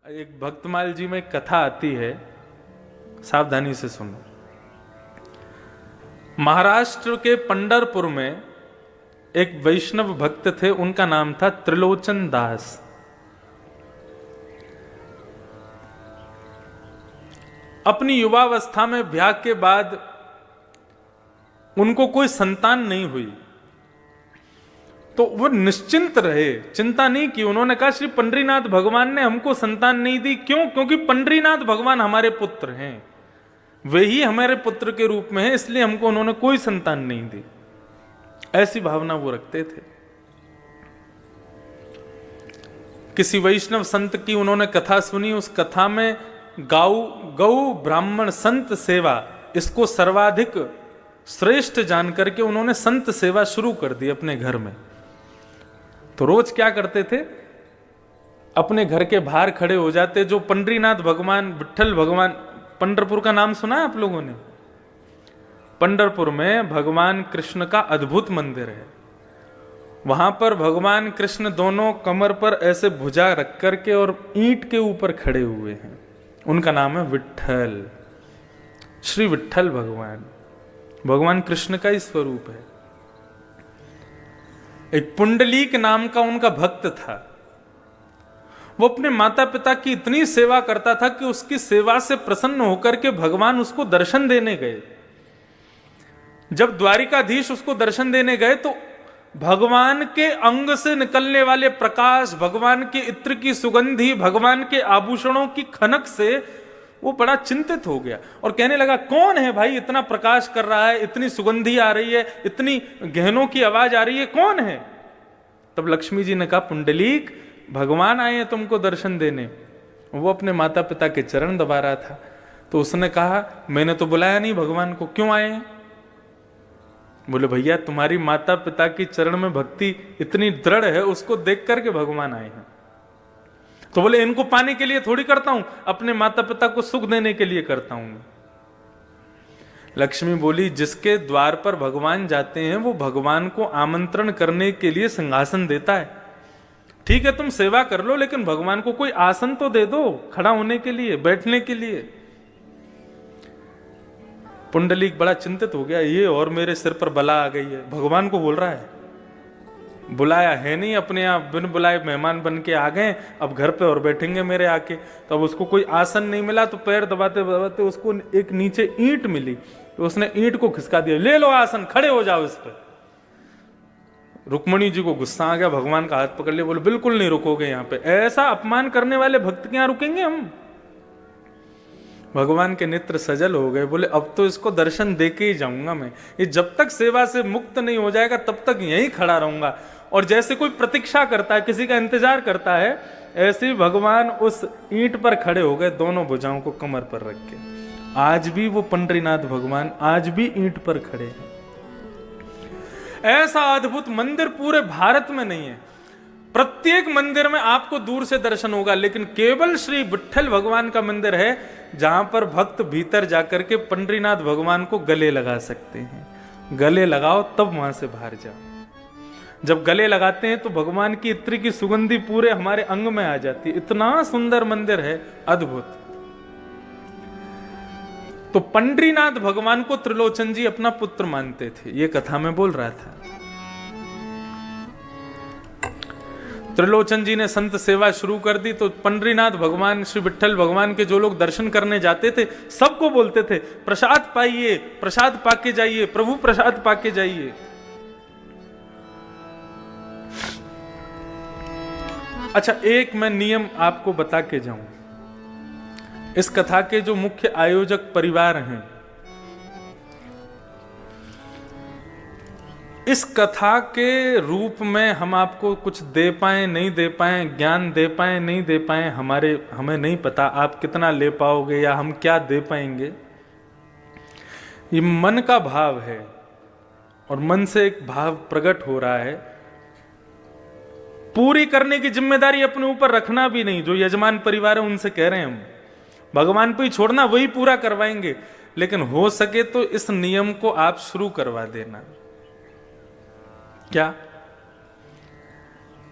एक भक्तमाल जी में कथा आती है, सावधानी से सुनो। महाराष्ट्र के पंढरपुर में एक वैष्णव भक्त थे, उनका नाम था त्रिलोचन दास। अपनी युवावस्था में ब्याह के बाद उनको कोई संतान नहीं हुई, तो वो निश्चिंत रहे, चिंता नहीं की। उन्होंने कहा श्री पंडरीनाथ भगवान ने हमको संतान नहीं दी, क्यों? क्योंकि पंडरीनाथ भगवान हमारे पुत्र हैं, वे ही हमारे पुत्र के रूप में हैं, इसलिए हमको उन्होंने कोई संतान नहीं दी। ऐसी भावना वो रखते थे। किसी वैष्णव संत की उन्होंने कथा सुनी, उस कथा में गौ ब्राह्मण संत सेवा, इसको सर्वाधिक श्रेष्ठ जान करके उन्होंने संत सेवा शुरू कर दी अपने घर में। तो रोज क्या करते थे, अपने घर के बाहर खड़े हो जाते। जो पंडरीनाथ भगवान, विट्ठल भगवान, पंढरपुर का नाम सुना है आप लोगों ने? पंढरपुर में भगवान कृष्ण का अद्भुत मंदिर है। वहां पर भगवान कृष्ण दोनों कमर पर ऐसे भुजा रख करके और ईंट के ऊपर खड़े हुए हैं। उनका नाम है विट्ठल, श्री विट्ठल भगवान। भगवान कृष्ण का ही स्वरूप है। एक पुंडलीक नाम का उनका भक्त था। वो अपने माता पिता की इतनी सेवा करता था कि उसकी सेवा से प्रसन्न होकर के भगवान उसको दर्शन देने गए। जब द्वारिकाधीश उसको दर्शन देने गए तो भगवान के अंग से निकलने वाले प्रकाश, भगवान के इत्र की सुगंधी, भगवान के आभूषणों की खनक से वो बड़ा चिंतित हो गया और कहने लगा, कौन है भाई इतना प्रकाश कर रहा है, इतनी सुगंधी आ रही है, इतनी गहनों की आवाज आ रही है, कौन है? तब लक्ष्मी जी ने कहा, पुंडलीक, भगवान आए हैं तुमको दर्शन देने। वो अपने माता पिता के चरण दबा रहा था। तो उसने कहा, मैंने तो बुलाया नहीं भगवान को, क्यों आए हैं? बोले, भैया तुम्हारी माता पिता की चरण में भक्ति इतनी दृढ़ है, उसको देख करके भगवान आए हैं। तो बोले, इनको पाने के लिए थोड़ी करता हूं, अपने माता पिता को सुख देने के लिए करता हूं। लक्ष्मी बोली, जिसके द्वार पर भगवान जाते हैं वो भगवान को आमंत्रण करने के लिए सिंहासन देता है। ठीक है तुम सेवा कर लो, लेकिन भगवान को कोई आसन तो दे दो, खड़ा होने के लिए, बैठने के लिए। पुंडलीक बड़ा चिंतित हो गया, ये और मेरे सिर पर बला आ गई है। भगवान को बोल रहा है, बुलाया है नहीं, अपने आप बिन बुलाए मेहमान बन के आ गए, अब घर पे और बैठेंगे मेरे आके। तो अब उसको कोई आसन नहीं मिला, तो पैर दबाते दबाते उसको एक नीचे ईंट मिली, तो उसने ईंट को खिसका दिया, ले लो आसन, खड़े हो जाओ इस पर। रुक्मणी जी को गुस्सा आ गया, भगवान का हाथ पकड़ लिया, बोले, बिल्कुल नहीं रुकोगे यहाँ पे, ऐसा अपमान करने वाले भक्त के यहाँ रुकेंगे हम? भगवान के नेत्र सजल हो गए, बोले, अब तो इसको दर्शन दे के ही जाऊंगा मैं। ये जब तक सेवा से मुक्त नहीं हो जाएगा तब तक यहीं खड़ा रहूंगा। और जैसे कोई प्रतीक्षा करता है, किसी का इंतजार करता है, ऐसे ही भगवान उस ईंट पर खड़े हो गए, दोनों भुजाओं को कमर पर रख के। आज भी वो पंडरीनाथ भगवान आज भी ईंट पर खड़े हैं। ऐसा अद्भुत मंदिर पूरे भारत में नहीं है। प्रत्येक मंदिर में आपको दूर से दर्शन होगा, लेकिन केवल श्री विट्ठल भगवान का मंदिर है जहां पर भक्त भीतर जाकर के पंडरीनाथ भगवान को गले लगा सकते हैं। गले लगाओ तब वहां से बाहर जाओ। जब गले लगाते हैं तो भगवान की इत्र की सुगंधी पूरे हमारे अंग में आ जाती है। इतना सुंदर मंदिर है, अद्भुत। तो पंडरीनाथ भगवान को त्रिलोचन जी अपना पुत्र मानते थे, ये कथा में बोल रहा था। त्रिलोचन जी ने संत सेवा शुरू कर दी, तो पंडरीनाथ भगवान, श्री विट्ठल भगवान के जो लोग दर्शन करने जाते थे, सबको बोलते थे, प्रसाद पाइए, प्रसाद पाके जाइए, प्रभु प्रसाद पाके जाइए। अच्छा, एक मैं नियम आपको बता के जाऊं। इस कथा के जो मुख्य आयोजक परिवार हैं, इस कथा के रूप में हम आपको कुछ दे पाए नहीं दे पाए, ज्ञान दे पाए नहीं दे पाए, हमें नहीं पता आप कितना ले पाओगे या हम क्या दे पाएंगे। ये मन का भाव है और मन से एक भाव प्रकट हो रहा है। पूरी करने की जिम्मेदारी अपने ऊपर रखना भी नहीं। जो यजमान परिवार है उनसे कह रहे हैं हम, भगवान पे ही छोड़ना, वही पूरा करवाएंगे। लेकिन हो सके तो इस नियम को आप शुरू करवा देना। क्या?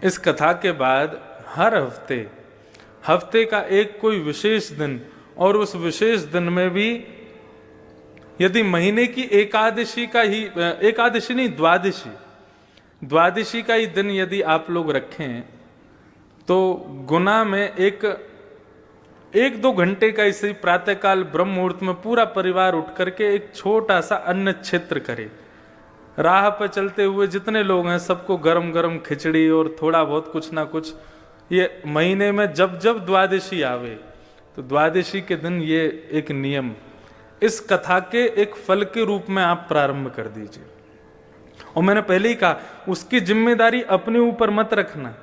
इस कथा के बाद हर हफ्ते हफ्ते का एक कोई विशेष दिन, और उस विशेष दिन में भी यदि महीने की एकादशी का ही, एकादशी नहीं, द्वादशी का ही दिन यदि आप लोग रखें तो गुना में एक दो घंटे का इसी प्रातःकाल ब्रह्म मुहूर्त में पूरा परिवार उठ करके एक छोटा सा अन्न क्षेत्र करे। राह पर चलते हुए जितने लोग हैं सबको गरम गरम खिचड़ी और थोड़ा बहुत कुछ ना कुछ, ये महीने में जब जब द्वादशी आवे तो द्वादशी के दिन ये एक नियम इस कथा के एक फल के रूप में आप प्रारंभ कर दीजिए। और मैंने पहले ही कहा, उसकी जिम्मेदारी अपने ऊपर मत रखना,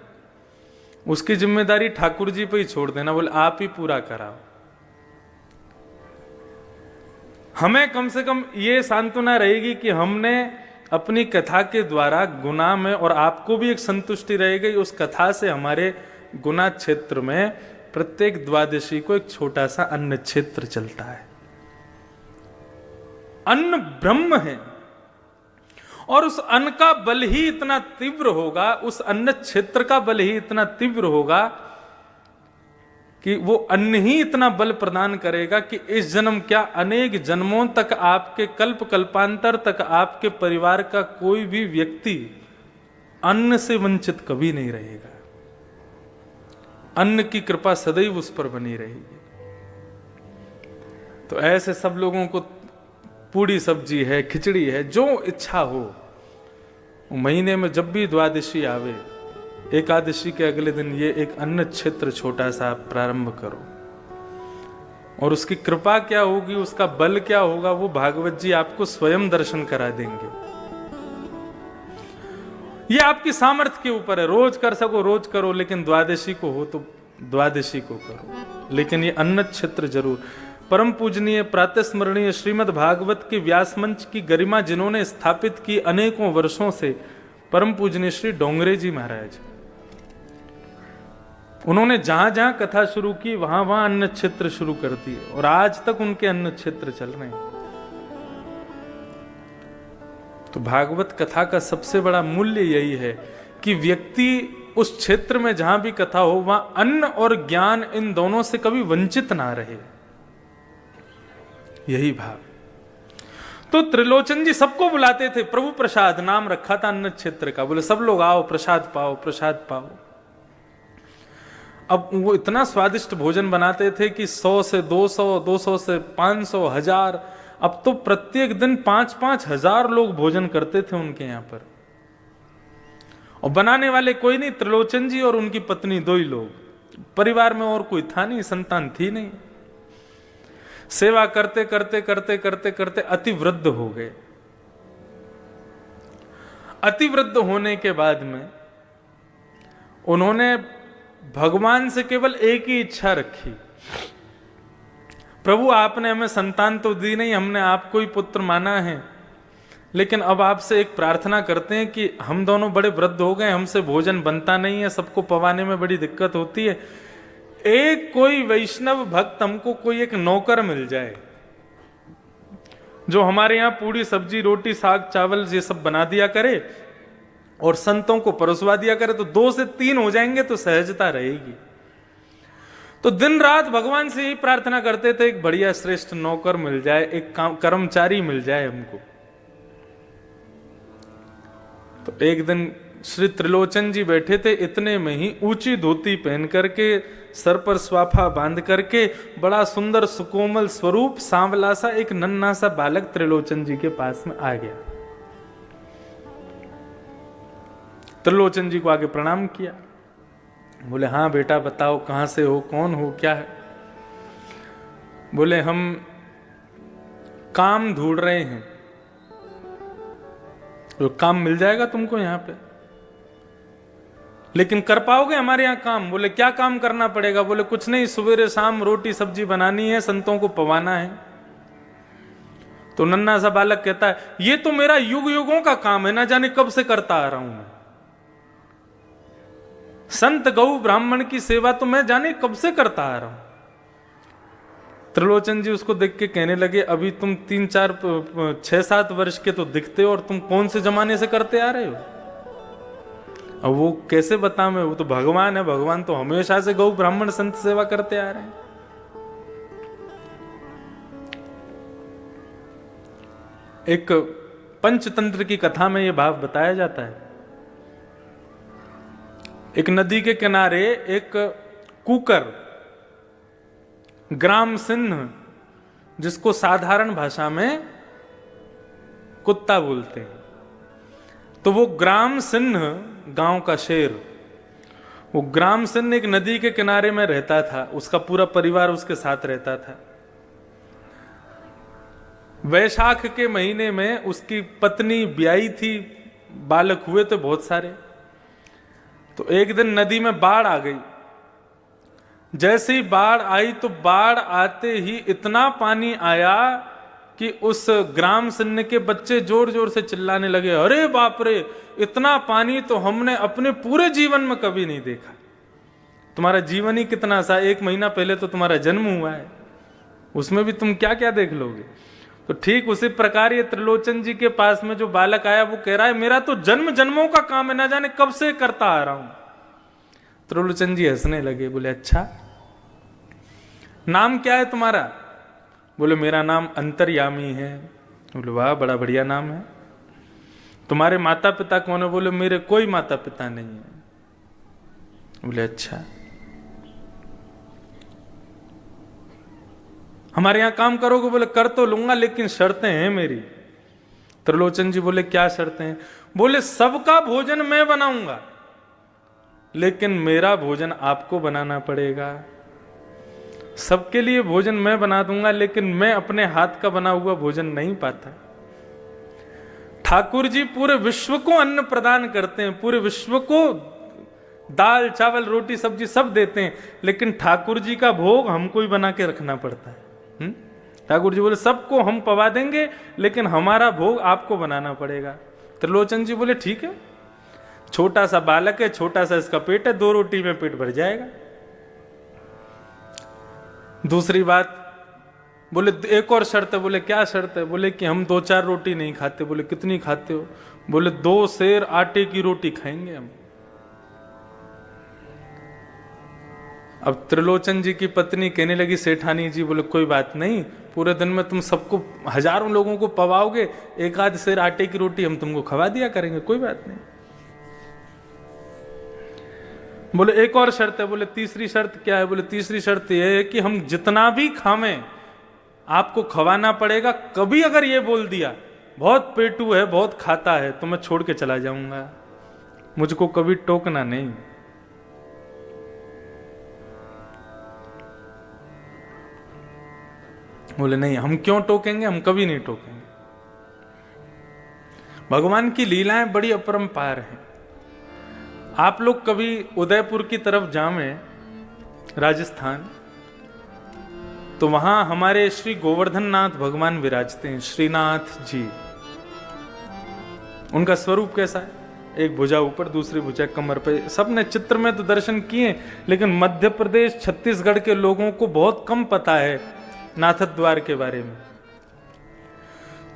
उसकी जिम्मेदारी ठाकुर जी पे ही छोड़ देना, बोले आप ही पूरा कराओ। हमें कम से कम ये सांत्वना रहेगी कि हमने अपनी कथा के द्वारा गुना में, और आपको भी एक संतुष्टि रहेगी उस कथा से, हमारे गुना क्षेत्र में प्रत्येक द्वादशी को एक छोटा सा अन्न क्षेत्र चलता है। अन्न ब्रह्म है और उस अन्न का बल ही इतना तीव्र होगा, उस अन्न क्षेत्र का बल ही इतना तीव्र होगा कि वो अन्न ही इतना बल प्रदान करेगा कि इस जन्म क्या अनेक जन्मों तक, आपके कल्प कल्पांतर तक आपके परिवार का कोई भी व्यक्ति अन्न से वंचित कभी नहीं रहेगा। अन्न की कृपा सदैव उस पर बनी रहेगी। तो ऐसे सब लोगों को पूड़ी सब्जी है, खिचड़ी है, जो इच्छा हो, महीने में जब भी द्वादशी आवे, एकादशी के अगले दिन ये एक अन्न क्षेत्र छोटा सा आप प्रारंभ करो। और उसकी कृपा क्या होगी, उसका बल क्या होगा, वो भागवत जी आपको स्वयं दर्शन करा देंगे। ये आपकी सामर्थ्य के ऊपर है, रोज कर सको रोज करो, लेकिन द्वादशी को हो तो द्वादशी को करो, लेकिन ये अन्न क्षेत्र जरूर। परम पूजनीय प्रातस्मरणीय श्रीमद् भागवत के व्यास मंच की गरिमा जिन्होंने स्थापित की अनेकों वर्षों से, परम पूजनीय श्री डोंगरे जी महाराज, उन्होंने जहां जहां कथा शुरू की वहां वहां अन्न क्षेत्र शुरू कर दी, और आज तक उनके अन्न क्षेत्र चल रहे हैं। तो भागवत कथा का सबसे बड़ा मूल्य यही है कि व्यक्ति उस क्षेत्र में जहां भी कथा हो वहां अन्न और ज्ञान इन दोनों से कभी वंचित ना रहे, यही भाव। तो त्रिलोचन जी सबको बुलाते थे, प्रभु प्रसाद नाम रखा था अन्न क्षेत्र का, बोले सब लोग आओ प्रसाद पाओ प्रसाद पाओ। अब वो इतना स्वादिष्ट भोजन बनाते थे कि 100 से 200, 200 से 500, 1000, अब तो प्रत्येक दिन 5-5 हजार लोग भोजन करते थे उनके यहां पर। और बनाने वाले कोई नहीं, त्रिलोचन जी और उनकी पत्नी, दो ही लोग, परिवार में और कोई था नहीं, संतान थी नहीं। सेवा करते करते करते करते करते अति वृद्ध हो गए। अति वृद्ध होने के बाद में उन्होंने भगवान से केवल एक ही इच्छा रखी, प्रभु आपने हमें संतान तो दी नहीं, हमने आपको ही पुत्र माना है, लेकिन अब आपसे एक प्रार्थना करते हैं कि हम दोनों बड़े वृद्ध हो गए, हमसे भोजन बनता नहीं है, सबको पवाने में बड़ी दिक्कत होती है, एक कोई वैष्णव भक्त हमको कोई एक नौकर मिल जाए जो हमारे यहां पूड़ी सब्जी रोटी साग चावल ये सब बना दिया करे और संतों को परोसवा दिया करे, तो 2 से 3 हो जाएंगे तो सहजता रहेगी। तो दिन रात भगवान से यही प्रार्थना करते थे, एक बढ़िया श्रेष्ठ नौकर मिल जाए, एक कर्मचारी मिल जाए हमको। तो एक दिन श्री त्रिलोचन जी बैठे थे, इतने में ही ऊंची धोती पहन करके, सर पर स्वाफा बांध करके, बड़ा सुंदर सुकोमल स्वरूप सांवला सा एक नन्हा सा बालक त्रिलोचन जी के पास में आ गया। त्रिलोचन जी को आगे प्रणाम किया, बोले हाँ बेटा बताओ कहां से हो, कौन हो, क्या है। बोले हम काम ढूंढ रहे हैं। तो काम मिल जाएगा तुमको यहां पे, लेकिन कर पाओगे हमारे यहां काम? बोले क्या काम करना पड़ेगा? बोले कुछ नहीं, सवेरे शाम रोटी सब्जी बनानी है, संतों को पवाना है। तो नन्हा सा बालक कहता है ये तो मेरा युग युगों का काम है, ना जाने कब से करता आ रहा हूं मैं। संत गौ ब्राह्मण की सेवा तो मैं जाने कब से करता आ रहा हूं। त्रिलोचन जी उसको देख के कहने लगे अभी तुम 3-4 6-7 वर्ष के तो दिखते हो, और तुम कौन से जमाने से करते आ रहे हो? अब वो कैसे बताऊं मैं, वो तो भगवान है, भगवान तो हमेशा से गौ ब्राह्मण संत सेवा करते आ रहे हैं। एक पंचतंत्र की कथा में यह भाव बताया जाता है। एक नदी के किनारे एक कुकर, ग्राम सिंह, जिसको साधारण भाषा में कुत्ता बोलते हैं, तो वो ग्राम सिंह गांव का शेर, वो ग्राम सिंह एक नदी के किनारे में रहता था, उसका पूरा परिवार उसके साथ रहता था। वैशाख के महीने में उसकी पत्नी ब्याई थी, बालक हुए थे बहुत सारे। तो एक दिन नदी में बाढ़ आ गई। जैसे ही बाढ़ आई तो बाढ़ आते ही इतना पानी आया कि उस ग्राम सिंह के बच्चे जोर जोर से चिल्लाने लगे, अरे बाप रे, इतना पानी तो हमने अपने पूरे जीवन में कभी नहीं देखा। तुम्हारा जीवन ही कितना सा, 1 महीना पहले तो तुम्हारा जन्म हुआ है, उसमें भी तुम क्या क्या देख लोगे। तो ठीक उसी प्रकार ये त्रिलोचन जी के पास में जो बालक आया वो कह रहा है, मेरा तो जन्म जन्मों का काम है, ना जाने कब से करता आ रहा हूं। त्रिलोचन जी हंसने लगे, बोले अच्छा नाम क्या है तुम्हारा? बोले मेरा नाम अंतर्यामी है। बोले वाह, बड़ा बढ़िया नाम है। तुम्हारे माता पिता कौन है? बोले मेरे कोई माता पिता नहीं है। बोले अच्छा, हमारे यहां काम करोगे? बोले कर तो लूंगा, लेकिन शर्तें हैं मेरी। त्रिलोचन जी बोले क्या शर्तें हैं? बोले सबका भोजन मैं बनाऊंगा, लेकिन मेरा भोजन आपको बनाना पड़ेगा। सबके लिए भोजन मैं बना दूंगा, लेकिन मैं अपने हाथ का बना हुआ भोजन नहीं पाता। ठाकुर जी पूरे विश्व को अन्न प्रदान करते हैं, पूरे विश्व को दाल चावल रोटी सब्जी सब देते हैं, लेकिन ठाकुर जी का भोग हमको ही बना के रखना पड़ता है। ठाकुर जी बोले सबको हम पवा देंगे, लेकिन हमारा भोग आपको बनाना पड़ेगा। त्रिलोचन जी बोले ठीक है, छोटा सा बालक है, छोटा सा इसका पेट है, 2 रोटी में पेट भर जाएगा। दूसरी बात, बोले एक और शर्त है। बोले क्या शर्त है? बोले कि हम 2-4 रोटी नहीं खाते। बोले कितनी खाते हो? बोले 2 सेर आटे की रोटी खाएंगे हम। अब त्रिलोचन जी की पत्नी कहने लगी, सेठानी जी, बोले कोई बात नहीं, पूरे दिन में तुम सबको हजारों लोगों को पवाओगे, 1-8 सेर आटे की रोटी हम तुमको खवा दिया करेंगे, कोई बात नहीं। बोले एक और शर्त है। बोले तीसरी शर्त क्या है? बोले तीसरी शर्त यह है कि हम जितना भी खावें आपको खवाना पड़ेगा। कभी अगर ये बोल दिया बहुत पेटू है, बहुत खाता है, तो मैं छोड़ के चला जाऊंगा, मुझको कभी टोकना नहीं। बोले नहीं, हम क्यों टोकेंगे, हम कभी नहीं टोकेंगे। भगवान की लीलाएं बड़ी अपरंपार हैं। आप लोग कभी उदयपुर की तरफ जावें, राजस्थान, तो वहां हमारे श्री गोवर्धन नाथ भगवान विराजते हैं, श्रीनाथ जी। उनका स्वरूप कैसा है? एक भुजा ऊपर, दूसरी भुजा कमर पे। सबने चित्र में तो दर्शन किए, लेकिन मध्य प्रदेश छत्तीसगढ़ के लोगों को बहुत कम पता है नाथद्वार के बारे में।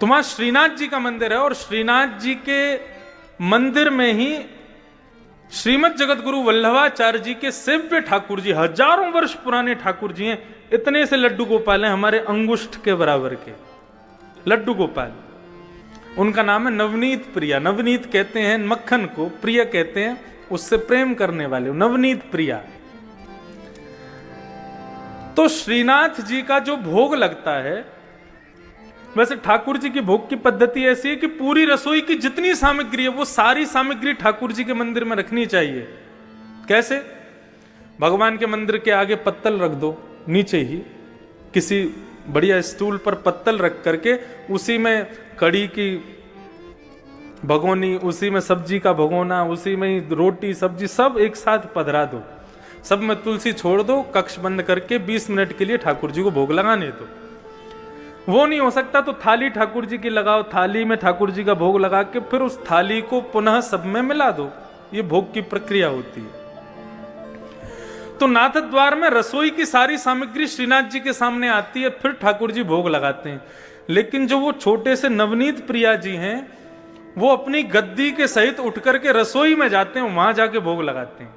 तो वहां श्रीनाथ जी का मंदिर है, और श्रीनाथ जी के मंदिर में ही श्रीमद जगत गुरु वल्लभाचार्य जी के सेव्य ठाकुर जी, हजारों वर्ष पुराने ठाकुर जी हैं। इतने से लड्डू गोपाल हैं, हमारे अंगुष्ठ के बराबर के लड्डू गोपाल। उनका नाम है नवनीत प्रिया। नवनीत कहते हैं मक्खन को, प्रिय कहते हैं उससे प्रेम करने वाले, नवनीत प्रिया। तो श्रीनाथ जी का जो भोग लगता है, वैसे ठाकुर जी की भोग की पद्धति ऐसी है कि पूरी रसोई की जितनी सामग्री है वो सारी सामग्री ठाकुर जी के मंदिर में रखनी चाहिए। कैसे? भगवान के मंदिर के आगे पत्तल रख दो, नीचे ही किसी बढ़िया स्टूल पर पत्तल रख करके उसी में कड़ी की भगोनी, उसी में सब्जी का भगोना, उसी में ही रोटी सब्जी सब एक साथ पधरा दो, सब में तुलसी छोड़ दो, कक्ष बंद करके 20 मिनट के लिए ठाकुर जी को भोग लगाने दो। वो नहीं हो सकता तो थाली ठाकुर जी की लगाओ, थाली में ठाकुर जी का भोग लगा के फिर उस थाली को पुनः सब में मिला दो। ये भोग की प्रक्रिया होती है। तो नाथ द्वार में रसोई की सारी सामग्री श्रीनाथ जी के सामने आती है, फिर ठाकुर जी भोग लगाते हैं। लेकिन जो वो छोटे से नवनीत प्रिया जी हैं, वो अपनी गद्दी के सहित उठ करके रसोई में जाते हैं, वहां जाके भोग लगाते हैं।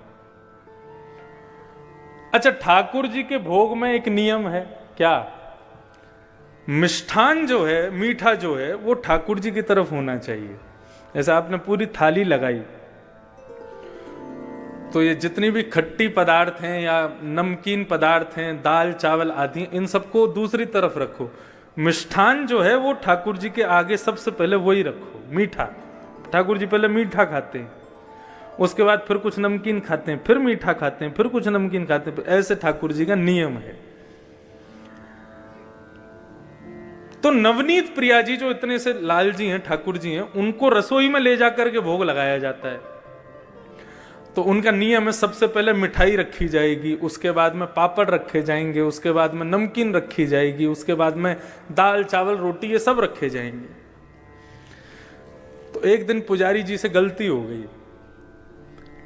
अच्छा, ठाकुर जी के भोग में एक नियम है क्या? मिष्ठान जो है, मीठा जो है, वो ठाकुर जी की तरफ होना चाहिए। जैसे आपने पूरी थाली लगाई तो ये जितनी भी खट्टी पदार्थ हैं या नमकीन पदार्थ हैं, दाल चावल आदि, इन सबको दूसरी तरफ रखो। मिष्ठान जो है वो ठाकुर जी के आगे सबसे पहले वही रखो, मीठा। ठाकुर जी पहले मीठा खाते हैं, उसके बाद फिर कुछ नमकीन खाते हैं, फिर मीठा खाते हैं, फिर कुछ नमकीन खाते हैं। ऐसे ठाकुर जी का नियम है। तो नवनीत प्रिया जी जो इतने से लाल जी हैं, ठाकुर जी हैं, उनको रसोई में ले जाकर के भोग लगाया जाता है। तो उनका नियम है, सबसे पहले मिठाई रखी जाएगी, उसके बाद में पापड़ रखे जाएंगे, उसके बाद में नमकीन रखी जाएगी, उसके बाद में दाल चावल रोटी ये सब रखे जाएंगे। तो एक दिन पुजारी जी से गलती हो गई,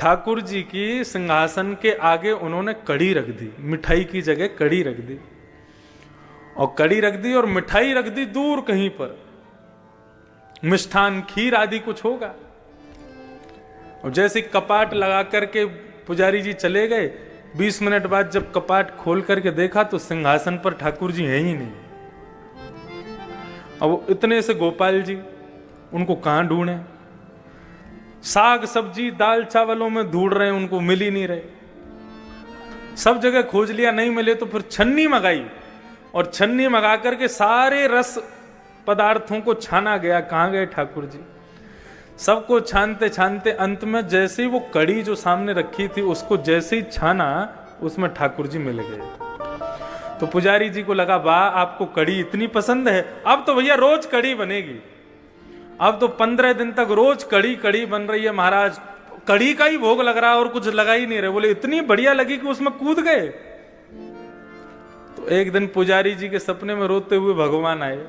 ठाकुर जी की सिंहासन के आगे उन्होंने कड़ी रख दी, मिठाई की जगह कड़ी रख दी, और कड़ी रख दी और मिठाई रख दी दूर कहीं पर, मिष्ठान खीर आदि कुछ होगा। और जैसे कपाट लगा करके पुजारी जी चले गए, 20 मिनट बाद जब कपाट खोल करके देखा तो सिंहासन पर ठाकुर जी हैं ही नहीं। अब इतने से गोपाल जी, उनको कहां ढूंढे? साग सब्जी दाल चावलों में ढूंढ रहे हैं, उनको मिल ही नहीं रहे। सब जगह खोज लिया, नहीं मिले तो फिर छन्नी मंगाई, और छन्नी मंगा करके सारे रस पदार्थों को छाना गया। कहां गए ठाकुर जी? सबको छानते छानते अंत में जैसे ही वो कड़ी जो सामने रखी थी उसको जैसे ही छाना, उसमें ठाकुर जी मिल गए। तो पुजारी जी को लगा, वाह आपको कड़ी इतनी पसंद है, अब तो भैया रोज कड़ी बनेगी। अब तो 15 दिन तक रोज कड़ी कड़ी बन रही है महाराज, कड़ी का ही भोग लग रहा है और कुछ लगा ही नहीं रहे। बोले इतनी बढ़िया लगी कि उसमें कूद गए। तो एक दिन पुजारी जी के सपने में रोते हुए भगवान आए।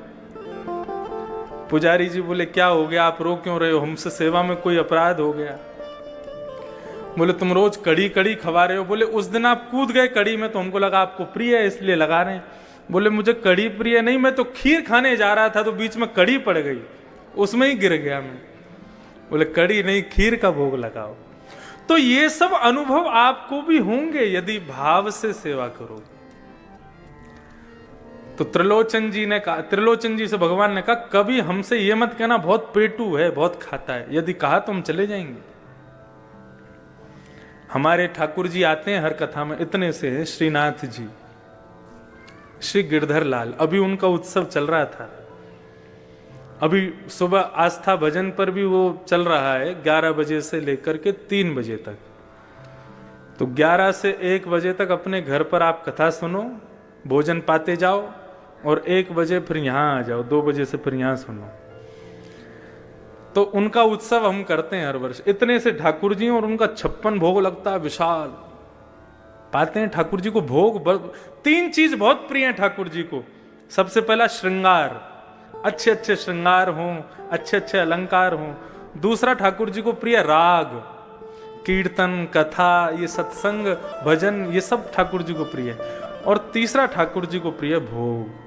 पुजारी जी बोले, क्या हो गया, आप रो क्यों रहे हो? हमसे सेवा में कोई अपराध हो गया? बोले, तुम रोज कड़ी कड़ी खवा रहे हो। बोले, उस दिन आप कूद गए कड़ी में तो हमको लगा आपको प्रिय है इसलिए लगा रहे हैं। बोले, मुझे कड़ी प्रिय नहीं, मैं तो खीर खाने जा रहा था तो बीच में कड़ी पड़ गई, उसमें ही गिर गया मैं। बोले, कड़ी नहीं खीर का भोग लगाओ। तो ये सब अनुभव आपको भी होंगे यदि भाव से सेवा करोगे। तो त्रिलोचन जी ने कहा, त्रिलोचन जी से भगवान ने कहा, कभी हमसे ये मत कहना बहुत पेटू है, बहुत खाता है। यदि कहा तो हम चले जाएंगे। हमारे ठाकुर जी आते हैं हर कथा में, इतने से है श्रीनाथ जी, श्री गिरधर लाल, अभी उनका उत्सव चल रहा था। अभी सुबह आस्था भजन पर भी वो चल रहा है 11 बजे से लेकर के 3 बजे तक। तो 11 से 1 बजे तक अपने घर पर आप कथा सुनो, भोजन पाते जाओ, और 1 बजे फिर यहां आ जाओ, 2 बजे से फिर यहां सुनो। तो उनका उत्सव हम करते हैं हर वर्ष। इतने से ठाकुर जी और उनका 56 भोग लगता है, विशाल पाते हैं ठाकुर जी को भोग। 3 चीज बहुत प्रिय है ठाकुर जी को। सबसे पहला श्रृंगार, अच्छे अच्छे श्रृंगार हों, अच्छे अच्छे अलंकार हों। दूसरा ठाकुर जी को प्रिय राग, कीर्तन कथा, ये सत्संग भजन, ये सब ठाकुर जी को प्रिय है। और तीसरा ठाकुर जी को प्रिय भोग।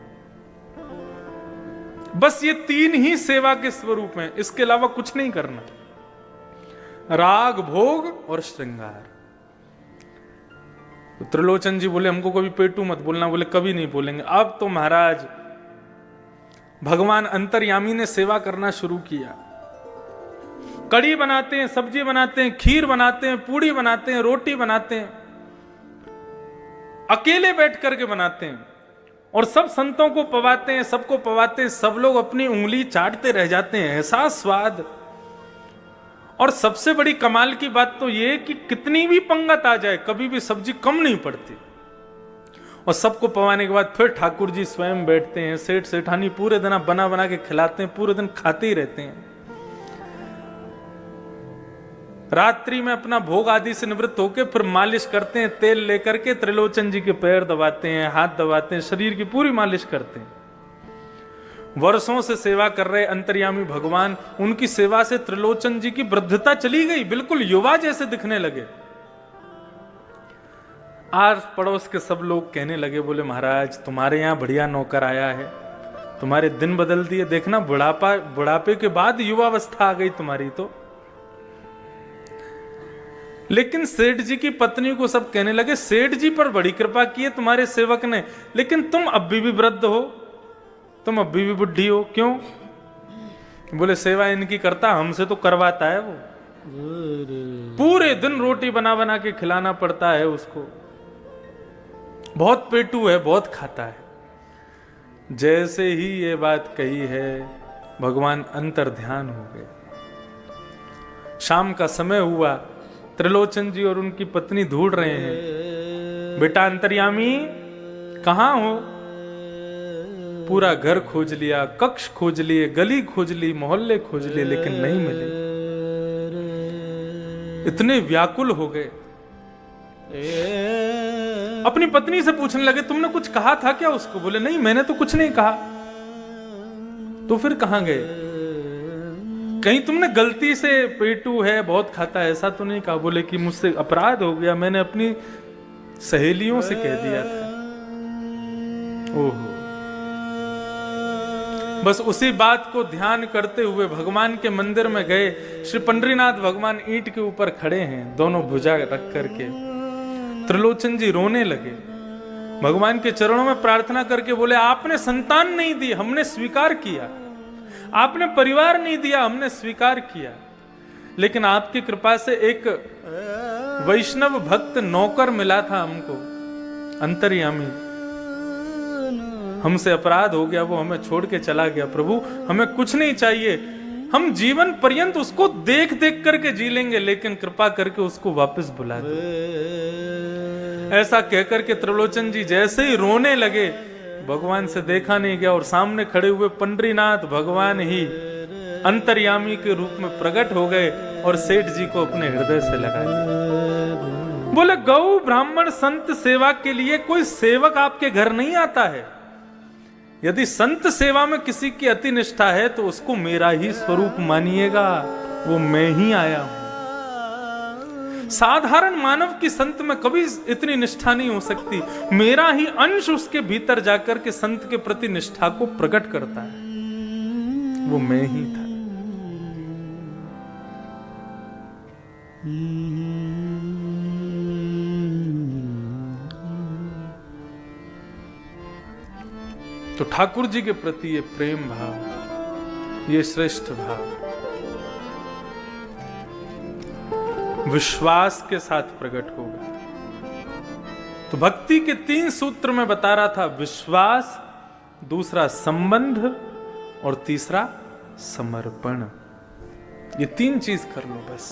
बस ये 3 ही सेवा के स्वरूप हैं, इसके अलावा कुछ नहीं करना। राग, भोग और श्रृंगार। तो त्रिलोचन जी बोले, हमको कभी पेटू मत बोलना। बोले, कभी नहीं बोलेंगे। अब तो महाराज भगवान अंतर्यामी ने सेवा करना शुरू किया। कड़ी बनाते हैं, सब्जी बनाते हैं, खीर बनाते हैं, पूड़ी बनाते हैं, रोटी बनाते हैं, अकेले बैठ करके बनाते हैं, और सब संतों को पवाते हैं, सबको पवाते हैं। सब लोग अपनी उंगली चाटते रह जाते हैं, ऐसा स्वाद। और सबसे बड़ी कमाल की बात तो यह कि कितनी भी पंगत आ जाए, कभी भी सब्जी कम नहीं पड़ती। और सबको पवाने के बाद फिर ठाकुर जी स्वयं बैठते हैं, सेठ सेठानी पूरे दिन बना बना के खिलाते हैं, पूरे दिन खाते ही रहते हैं। रात्रि में अपना भोग आदि से निवृत्त होकर फिर मालिश करते हैं, तेल लेकर के त्रिलोचन जी के पैर दबाते हैं, हाथ दबाते हैं, शरीर की पूरी मालिश करते हैं। वर्षों से सेवा कर रहे अंतर्यामी भगवान, उनकी सेवा से त्रिलोचन जी की वृद्धता चली गई, बिल्कुल युवा जैसे दिखने लगे। आस पड़ोस के सब लोग कहने लगे, बोले महाराज तुम्हारे यहां बढ़िया नौकर आया है, तुम्हारे दिन बदल दिए। देखना बुढ़ापे के बाद युवावस्था आ गई तुम्हारी तो। लेकिन सेठ जी की पत्नी को सब कहने लगे, सेठ जी पर बड़ी कृपा की है तुम्हारे सेवक ने, लेकिन तुम अभी भी वृद्ध हो, तुम अभी भी बुढ़ी हो, क्यों? बोले सेवा इनकी करता, हमसे तो करवाता है वो। पूरे दिन रोटी बना बना के खिलाना पड़ता है उसको, बहुत पेटू है, बहुत खाता है। जैसे ही ये बात कही है, भगवान अंतर ध्यान हो गए। शाम का समय हुआ, त्रिलोचन जी और उनकी पत्नी ढूंढ रहे हैं, बेटा अंतर्यामी कहां हो? पूरा घर खोज लिया, कक्ष खोज लिए, गली खोज ली, मोहल्ले खोज लिए, लेकिन नहीं मिले। इतने व्याकुल हो गए, अपनी पत्नी से पूछने लगे, तुमने कुछ कहा था क्या उसको? बोले नहीं, मैंने तो कुछ नहीं कहा। तो फिर कहां गए? कहीं तुमने गलती से पेटू है, बहुत खाता है, ऐसा तो नहीं कहा? बोले कि मुझसे अपराध हो गया, मैंने अपनी सहेलियों से कह दिया था। ओहो। बस उसी बात को ध्यान करते हुए भगवान के मंदिर में गए। श्री पंडरीनाथ भगवान ईंट के ऊपर खड़े हैं, दोनों भुजा रख करके। त्रिलोचन जी रोने लगे, भगवान के चरणों में प्रार्थना करके बोले, आपने संतान नहीं दी, हमने स्वीकार किया। आपने परिवार नहीं दिया, हमने स्वीकार किया। लेकिन आपकी कृपा से एक वैष्णव भक्त नौकर मिला था हमको, अंतर्यामी। हमसे अपराध हो गया, वो हमें छोड़ के चला गया। प्रभु हमें कुछ नहीं चाहिए, हम जीवन पर्यंत उसको देख देख करके जी लेंगे, लेकिन कृपा करके उसको वापस बुला दो। ऐसा कहकर के त्रिलोचन जी जैसे ही रोने लगे, भगवान से देखा नहीं गया और सामने खड़े हुए पंडरीनाथ भगवान ही अंतर्यामी के रूप में प्रकट हो गए और सेठ जी को अपने हृदय से लगा दिया। बोले, गौ ब्राह्मण संत सेवा के लिए कोई सेवक आपके घर नहीं आता है। यदि संत सेवा में किसी की अति निष्ठा है तो उसको मेरा ही स्वरूप मानिएगा, वो मैं ही आया हूं। साधारण मानव की संत में कभी इतनी निष्ठा नहीं हो सकती, मेरा ही अंश उसके भीतर जाकर के संत के प्रति निष्ठा को प्रकट करता है, वो मैं ही था। तो ठाकुर जी के प्रति ये प्रेम भाव, ये श्रेष्ठ भाव विश्वास के साथ प्रकट होगा। तो भक्ति के 3 सूत्र में बता रहा था, विश्वास, दूसरा संबंध और तीसरा समर्पण। ये 3 चीज कर लो बस।